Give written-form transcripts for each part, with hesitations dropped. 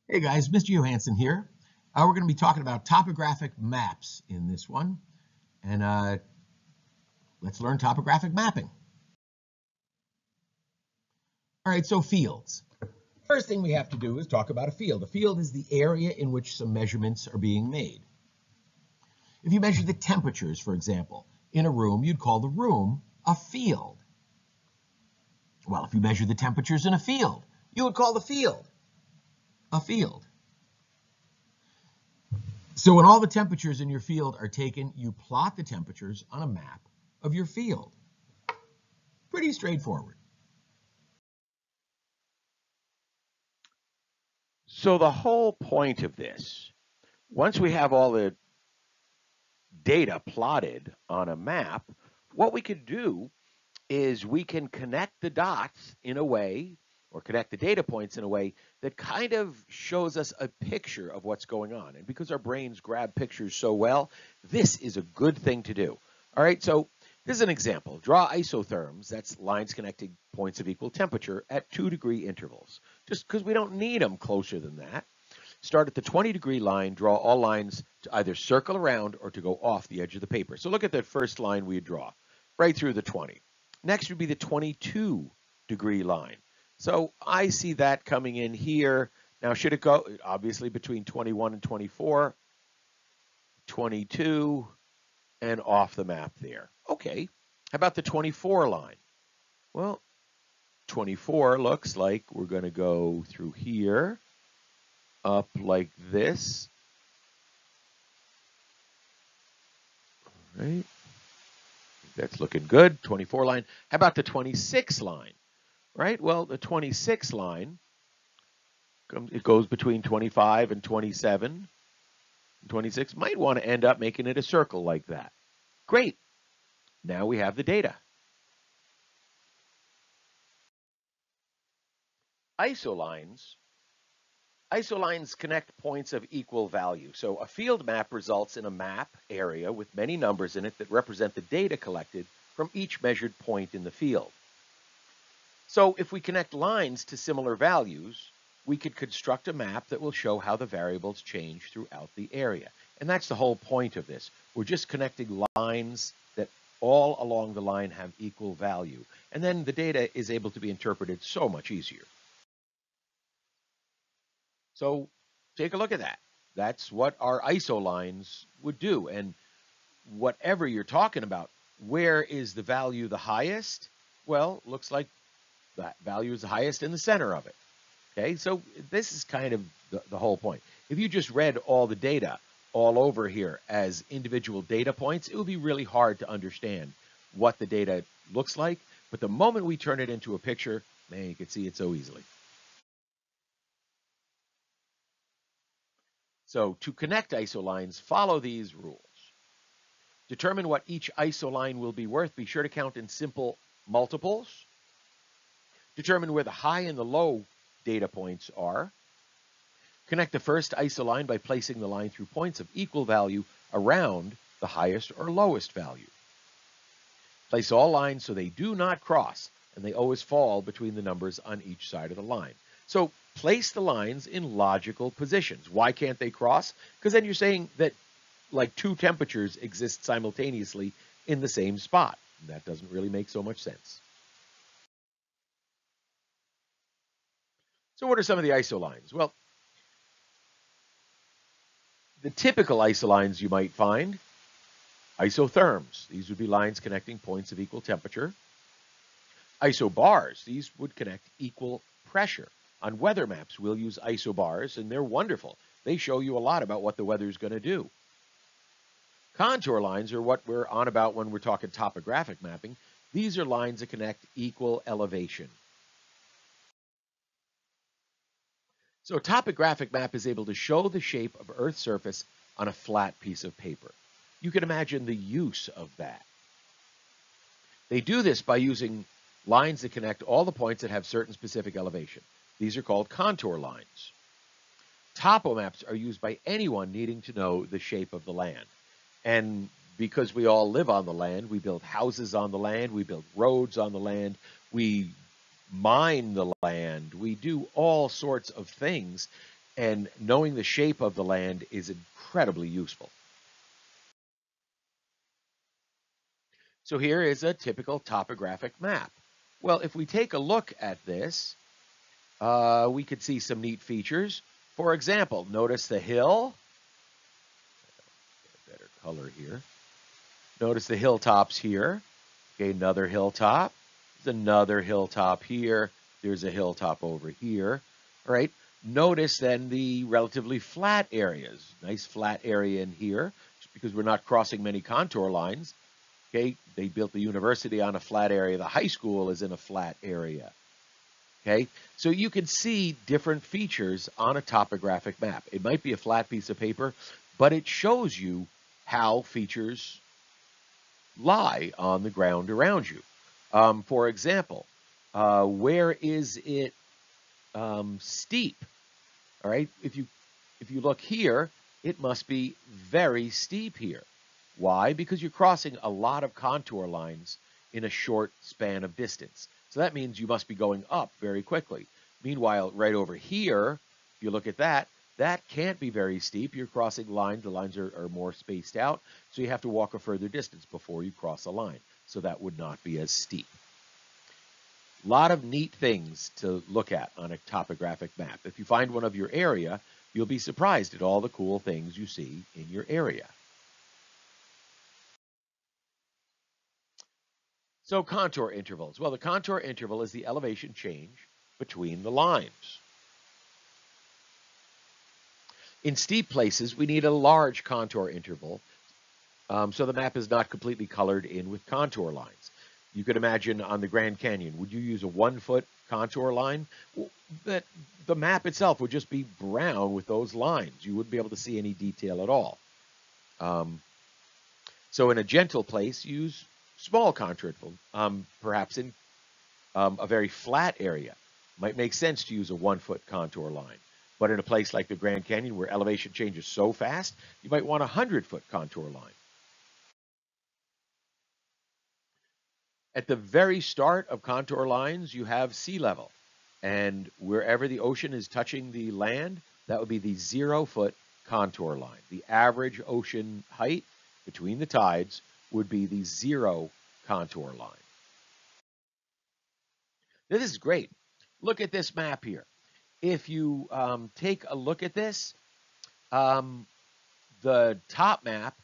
Hey guys, Mr. Johansson here. We're going to be talking about topographic maps in this one, and let's learn topographic mapping. All right, so fields. First thing we have to do is talk about a field. A field is the area in which some measurements are being made. If you measure the temperatures, for example, in a room, you'd call the room a field. Well, if you measure the temperatures in a field, you would call the field a field. So when all the temperatures in your field are taken, you plot the temperatures on a map of your field. Pretty straightforward. So the whole point of this, once we have all the data plotted on a map, what we could do is we can connect the dots in a way, or connect the data points in a way that kind of shows us a picture of what's going on. And because our brains grab pictures so well, this is a good thing to do. All right, so this is an example. Draw isotherms, that's lines connecting points of equal temperature at 2-degree intervals, just because we don't need them closer than that. Start at the 20-degree line, draw all lines to either circle around or to go off the edge of the paper. So look at that first line we draw, right through the 20. Next would be the 22-degree line. So I see that coming in here. Now, should it go, obviously, between 21 and 24, 22, and off the map there. Okay, how about the 24 line? Well, 24 looks like we're going to go through here, up like this. All right, that's looking good. 24 line. How about the 26 line? Right, well, the 26 line, it goes between 25 and 27. 26 might want to end up making it a circle like that. Great. Now we have the data. Isolines connect points of equal value. So a field map results in a map area with many numbers in it that represent the data collected from each measured point in the field. So if we connect lines to similar values, we could construct a map that will show how the variables change throughout the area. And that's the whole point of this. We're just connecting lines that all along the line have equal value. And then the data is able to be interpreted so much easier. So take a look at that. That's what our isolines would do. And whatever you're talking about, where is the value the highest? Well, looks like that value is the highest in the center of it. Okay, so this is kind of the whole point. If you just read all the data all over here as individual data points, it would be really hard to understand what the data looks like. But the moment we turn it into a picture, man, you can see it so easily. So to connect isolines, follow these rules. Determine what each isoline will be worth. Be sure to count in simple multiples. Determine where the high and the low data points are. Connect the first isoline by placing the line through points of equal value around the highest or lowest value. Place all lines so they do not cross, and they always fall between the numbers on each side of the line. So place the lines in logical positions. Why can't they cross? Because then you're saying that like two temperatures exist simultaneously in the same spot. That doesn't really make so much sense. So what are some of the isolines? Well, the typical isolines you might find, isotherms. These would be lines connecting points of equal temperature. Isobars. These would connect equal pressure. On weather maps, we'll use isobars, and they're wonderful. They show you a lot about what the weather is going to do. Contour lines are what we're on about when we're talking topographic mapping. These are lines that connect equal elevation. So a topographic map is able to show the shape of Earth's surface on a flat piece of paper. You can imagine the use of that. They do this by using lines that connect all the points that have certain specific elevation. These are called contour lines. Topo maps are used by anyone needing to know the shape of the land. And because we all live on the land, we build houses on the land, we build roads on the land, we mine the land, we do all sorts of things. And knowing the shape of the land is incredibly useful. So here is a typical topographic map. Well, if we take a look at this, we could see some neat features. For example, notice the hill. Get a better color here. Notice the hilltops here. Okay, another hilltop. There's another hilltop here. There's a hilltop over here. All right. Notice then the relatively flat areas. Nice flat area in here, just because we're not crossing many contour lines. Okay, they built the university on a flat area. The high school is in a flat area. Okay, so you can see different features on a topographic map. It might be a flat piece of paper, but it shows you how features lie on the ground around you. For example, where is it steep? All right, if you look here, it must be very steep here. Why? Because you're crossing a lot of contour lines in a short span of distance. So that means you must be going up very quickly. Meanwhile, right over here, if you look at that, that can't be very steep. You're crossing lines. The lines are more spaced out, so you have to walk a further distance before you cross a line. So that would not be as steep. A lot of neat things to look at on a topographic map. If you find one of your area, you'll be surprised at all the cool things you see in your area. So contour intervals. Well, the contour interval is the elevation change between the lines. In steep places, we need a large contour interval, so the map is not completely colored in with contour lines. You could imagine on the Grand Canyon, would you use a 1-foot contour line? Well, the map itself would just be brown with those lines. You wouldn't be able to see any detail at all. So in a gentle place, use small contour interval, perhaps in a very flat area. Might make sense to use a 1-foot contour line. But in a place like the Grand Canyon where elevation changes so fast, you might want a 100-foot contour line. At the very start of contour lines, you have sea level. And wherever the ocean is touching the land, that would be the 0-foot contour line. The average ocean height between the tides would be the 0 contour line. Now, this is great. Look at this map here. If you take a look at this, the top map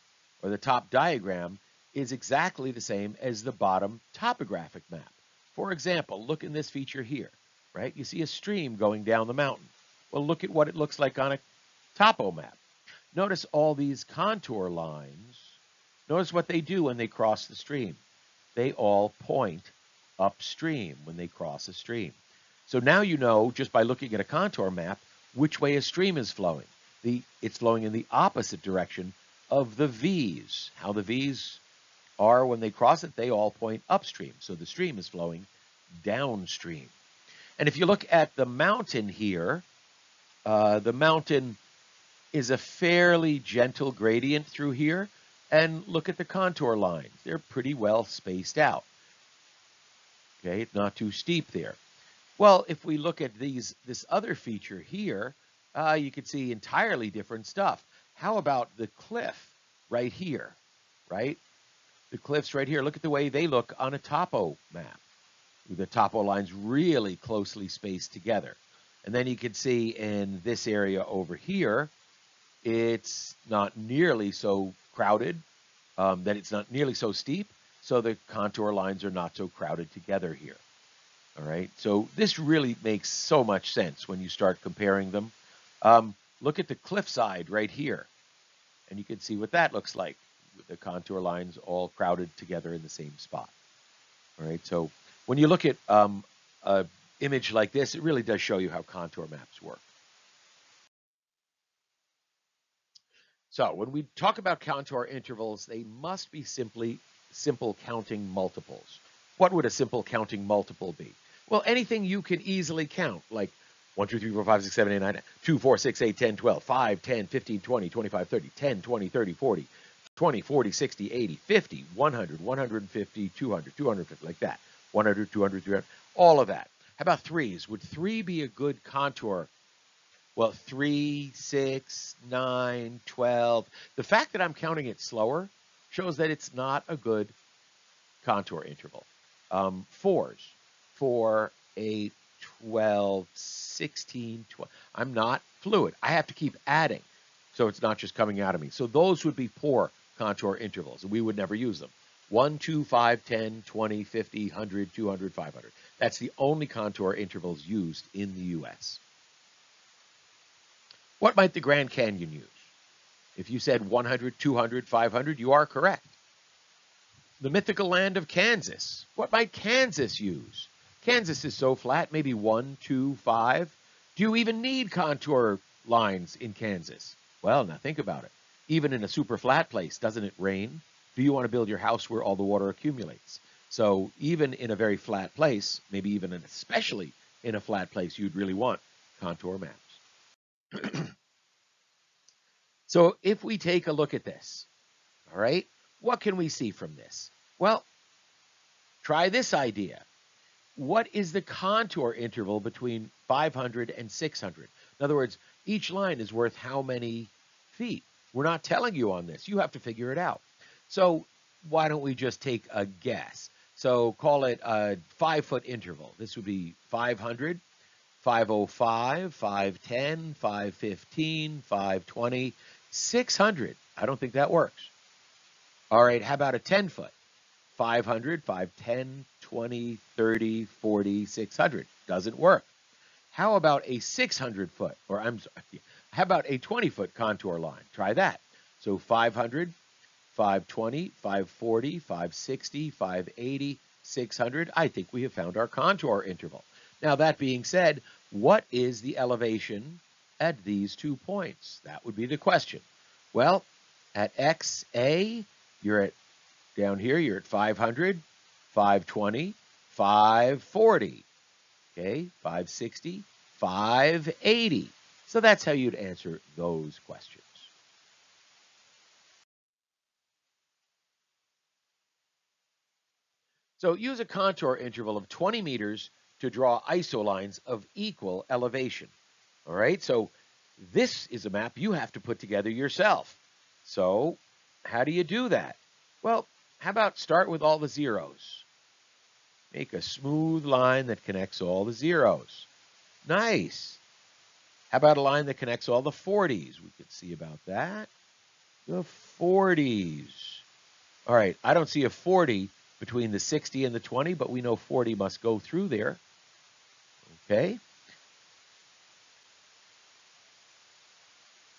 or the top diagram is exactly the same as the bottom topographic map. For example, look in this feature here, right? You see a stream going down the mountain. Well, look at what it looks like on a topo map. Notice all these contour lines. Notice what they do when they cross the stream. They all point upstream when they cross a stream. So now you know, just by looking at a contour map, which way a stream is flowing. It's flowing in the opposite direction of the V's. How the V's are when they cross it, they all point upstream. So the stream is flowing downstream. And if you look at the mountain here, the mountain is a fairly gentle gradient through here. And look at the contour lines. They're pretty well spaced out. Okay, it's not too steep there. Well, if we look at this other feature here, you can see entirely different stuff. How about the cliff right here, right? The cliffs right here, look at the way they look on a topo map. The topo lines really closely spaced together. And then you can see in this area over here, it's not nearly so crowded, that it's not nearly so steep, so the contour lines are not so crowded together here. All right, so this really makes so much sense when you start comparing them. Look at the cliffside right here, and you can see what that looks like, with the contour lines all crowded together in the same spot. All right, so when you look at an image like this, it really does show you how contour maps work. So when we talk about contour intervals, they must be simple counting multiples. What would a simple counting multiple be? Well, anything you can easily count, like 1, 2, 3, 4, 5, 6, 7, 8, 9, 2, 4, 6, 8, 10, 12, 5, 10, 15, 20, 25, 30, 10, 20, 30, 40, 20, 40, 60, 80, 50, 100, 150, 200, 250, like that. 100, 200, 300, all of that. How about threes? Would 3 be a good contour? Well, 3, 6, 9, 12. The fact that I'm counting it slower shows that it's not a good contour interval. 4s, 4, 8, 12, 16, 12. I'm not fluid. I have to keep adding, so it's not just coming out of me. So those would be poor contour intervals, and we would never use them. 1, 2, 5, 10, 20, 50, 100, 200, 500. That's the only contour intervals used in the U.S. What might the Grand Canyon use? If you said 100, 200, 500, you are correct. The mythical land of Kansas. What might Kansas use? Kansas is so flat, maybe 1, 2, 5. Do you even need contour lines in Kansas? Well, now think about it. Even in a super flat place, doesn't it rain? Do you want to build your house where all the water accumulates? So even in a very flat place, maybe even and especially in a flat place, you'd really want contour maps. So if we take a look at this, all right, what can we see from this? Well, try this idea. What is the contour interval between 500 and 600? In other words, each line is worth how many feet? We're not telling you on this. You have to figure it out. So why don't we just take a guess? So call it a 5-foot interval. This would be 500, 505, 510, 515, 520, 600. I don't think that works. All right, how about a 10-foot? 500, 510, 20, 30, 40, 600. Doesn't work. How about a 600-foot, or I'm sorry, how about a 20-foot contour line? Try that. So 500, 520, 540, 560, 580, 600. I think we have found our contour interval. Now, that being said, what is the elevation at these 2 points? That would be the question. Well, at XA, you're at, down here, you're at 500, 520, 540, okay, 560, 580. So that's how you'd answer those questions. So use a contour interval of 20 meters to draw isolines of equal elevation. All right, so this is a map you have to put together yourself. So how do you do that? Well, how about start with all the zeros? Make a smooth line that connects all the zeros. Nice. How about a line that connects all the 40s? We could see about that. The 40s. All right, I don't see a 40 between the 60 and the 20, but we know 40 must go through there. Okay.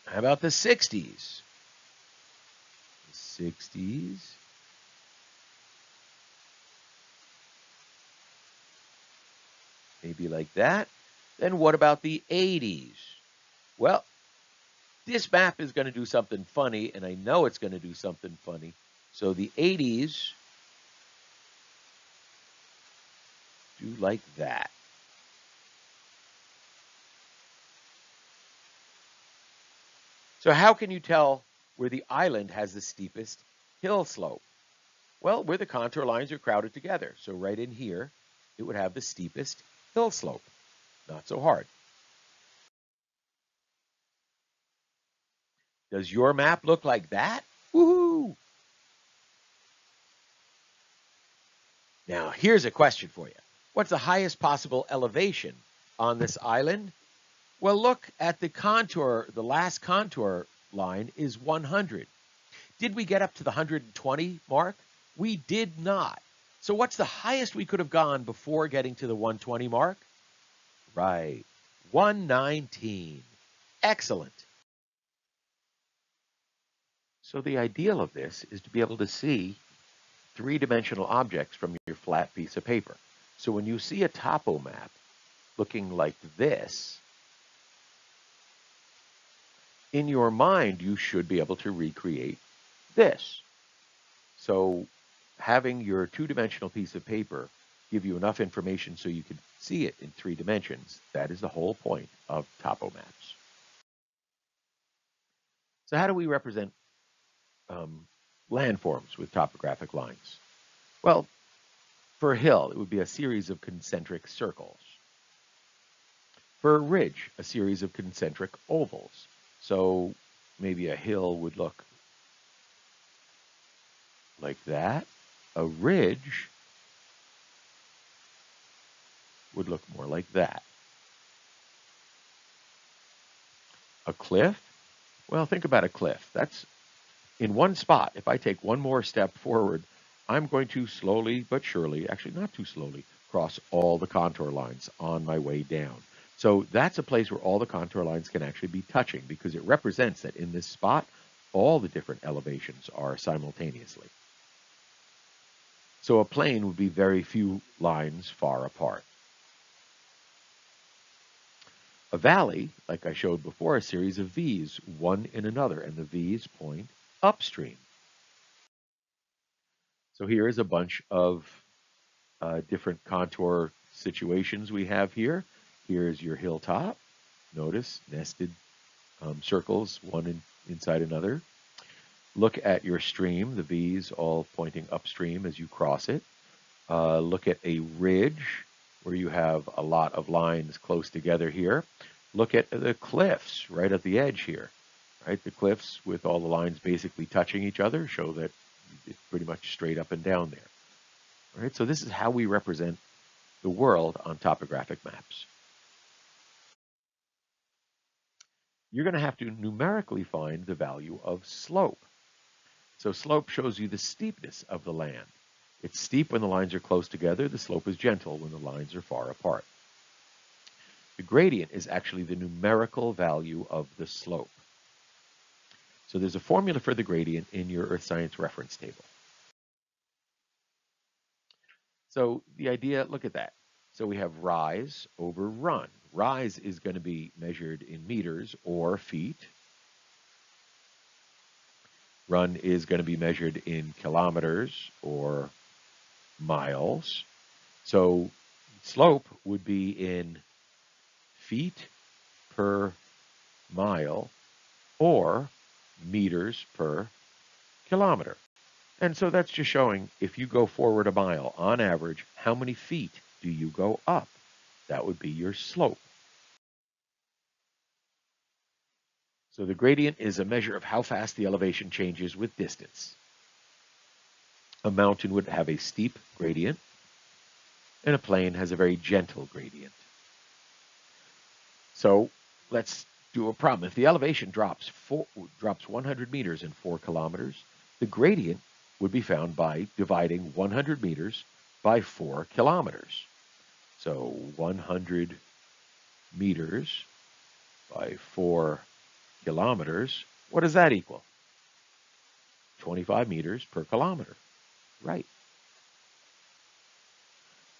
How about the 60s? The 60s. Maybe like that. Then what about the 80s? Well, this map is going to do something funny, and I know it's going to do something funny. So the 80s do like that. So how can you tell where the island has the steepest hill slope? Well, where the contour lines are crowded together. So right in here, it would have the steepest hill slope. Not so hard. Does your map look like that? Woohoo! Now, here's a question for you. What's the highest possible elevation on this island? Well, look at the contour. The last contour line is 100. Did we get up to the 120 mark? We did not. So what's the highest we could have gone before getting to the 120 mark? Right, 119. Excellent. So the ideal of this is to be able to see three-dimensional objects from your flat piece of paper. So when you see a topo map looking like this, in your mind, you should be able to recreate this. So having your two-dimensional piece of paper give you enough information so you can see it in 3 dimensions, that is the whole point of topo maps. So how do we represent landforms with topographic lines? Well, for a hill, it would be a series of concentric circles. For a ridge, a series of concentric ovals. So maybe a hill would look like that. A ridge would look more like that. A cliff? Well, think about a cliff. That's in one spot. If I take one more step forward, I'm going to slowly but surely, actually not too slowly, cross all the contour lines on my way down. So that's a place where all the contour lines can actually be touching because it represents that in this spot, all the different elevations are simultaneously. So a plane would be very few lines far apart. A valley, like I showed before, a series of V's, one in another, and the V's point upstream. So here is a bunch of different contour situations we have here. Here's your hilltop. Notice nested circles, one inside another. Look at your stream, the V's all pointing upstream as you cross it. Look at a ridge where you have a lot of lines close together here. Look at the cliffs right at the edge here. Right, the cliffs with all the lines basically touching each other show that it's pretty much straight up and down there. All right, so this is how we represent the world on topographic maps. You're going to have to numerically find the value of slope. So slope shows you the steepness of the land. It's steep when the lines are close together. The slope is gentle when the lines are far apart. The gradient is actually the numerical value of the slope. So there's a formula for the gradient in your Earth Science reference table. So the idea, look at that. So we have rise over run. Rise is going to be measured in meters or feet. Run is going to be measured in kilometers or miles. So slope would be in feet per mile or meters per kilometer. And so that's just showing if you go forward a mile, on average, how many feet do you go up? That would be your slope. So the gradient is a measure of how fast the elevation changes with distance. A mountain would have a steep gradient, and a plain has a very gentle gradient. So let's do a problem. If the elevation drops 100 meters in 4 kilometers, the gradient would be found by dividing 100 meters by 4 kilometers. So 100 meters by 4 kilometers, what does that equal? 25 meters per kilometer, right?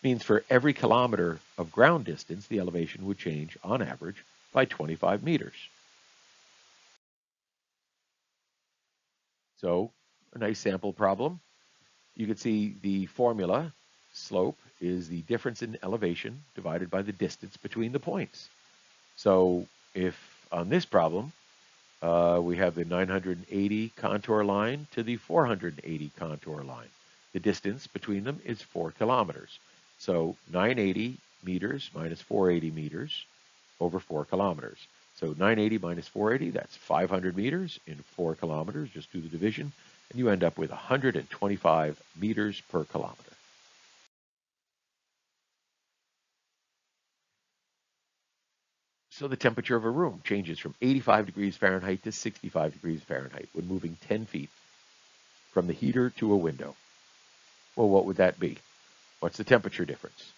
Means for every kilometer of ground distance, the elevation would change on average by 25 meters. So a nice sample problem. You can see the formula, slope, is the difference in elevation divided by the distance between the points. So if on this problem, we have the 980 contour line to the 480 contour line. The distance between them is 4 kilometers. So 980 meters minus 480 meters over 4 kilometers. So 980 minus 480, that's 500 meters in 4 kilometers. Just do the division, and you end up with 125 meters per kilometer. So the temperature of a room changes from 85 degrees Fahrenheit to 65 degrees Fahrenheit when moving 10 feet from the heater to a window. Well, what would that be? What's the temperature difference?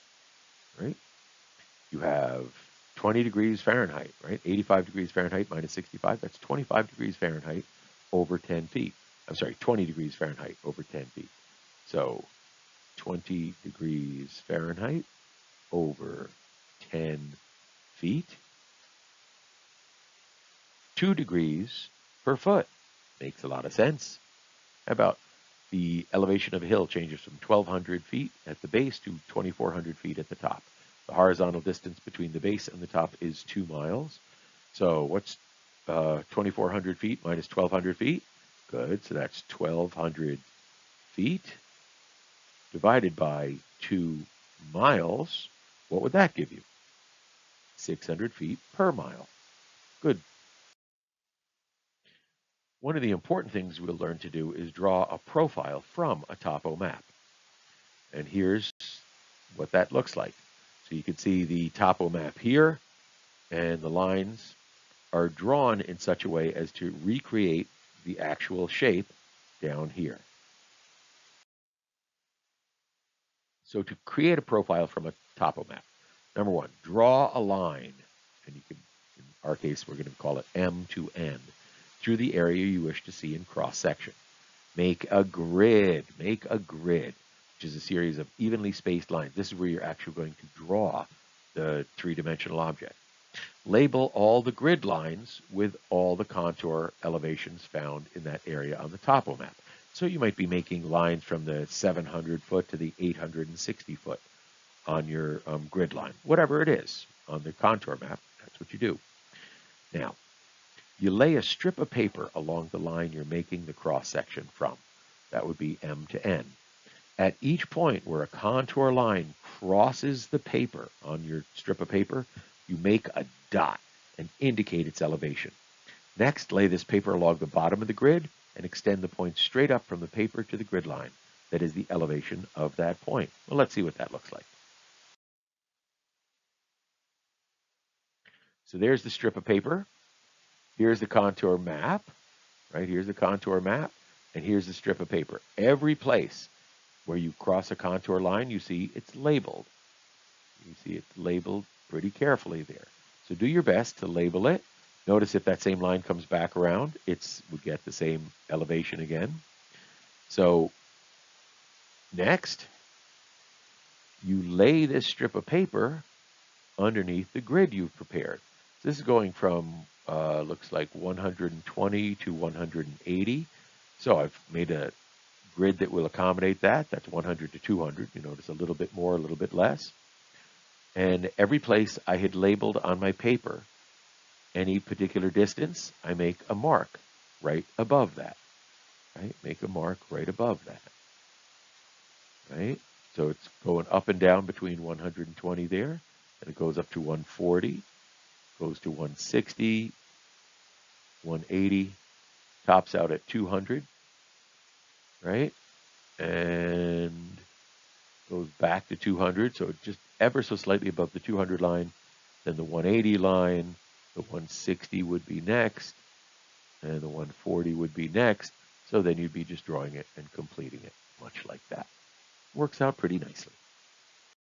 Right? You have 20 degrees Fahrenheit, right? 85 degrees Fahrenheit minus 65, that's 25 degrees Fahrenheit over 10 feet. I'm sorry, 20 degrees Fahrenheit over 10 feet. So 20 degrees Fahrenheit over 10 feet. 2 degrees per foot. Makes a lot of sense. How about the elevation of a hill changes from 1,200 feet at the base to 2,400 feet at the top. The horizontal distance between the base and the top is 2 miles. So what's 2,400 feet minus 1,200 feet? Good, so that's 1,200 feet divided by 2 miles. What would that give you? 600 feet per mile. Good. One of the important things we'll learn to do is draw a profile from a topo map. And here's what that looks like. So you can see the topo map here, and the lines are drawn in such a way as to recreate the actual shape down here. So to create a profile from a topo map, number one, draw a line, and you can, in our case, we're going to call it M to N, through the area you wish to see in cross-section. Make a grid, which is a series of evenly spaced lines. This is where you're actually going to draw the three-dimensional object. Label all the grid lines with all the contour elevations found in that area on the topo map. So you might be making lines from the 700 foot to the 860 foot on your grid line. Whatever it is on the contour map, that's what you do. Now, you lay a strip of paper along the line you're making the cross section from. That would be M to N. At each point where a contour line crosses the paper on your strip of paper, you make a dot and indicate its elevation. Next, lay this paper along the bottom of the grid and extend the point straight up from the paper to the grid line. That is the elevation of that point. Well, let's see what that looks like. So there's the strip of paper. Here's the contour map, right? Here's the contour map, and here's the strip of paper. Every place where you cross a contour line, you see it's labeled. You see it's labeled pretty carefully there. So do your best to label it. Notice if that same line comes back around, we get the same elevation again. So next, you lay this strip of paper underneath the grid you've prepared. So this is going from, looks like 120 to 180. So I've made a grid that will accommodate that. That's 100 to 200. You notice a little bit more, a little bit less. And every place I had labeled on my paper, any particular distance, I make a mark right above that. Right? Make a mark right above that. Right? So it's going up and down between 120 there, and it goes up to 140, goes to 160, 180, tops out at 200, right? And goes back to 200, so just ever so slightly above the 200 line, then the 180 line, the 160 would be next, and the 140 would be next. So then you'd be just drawing it and completing it, much like that. Works out pretty nicely.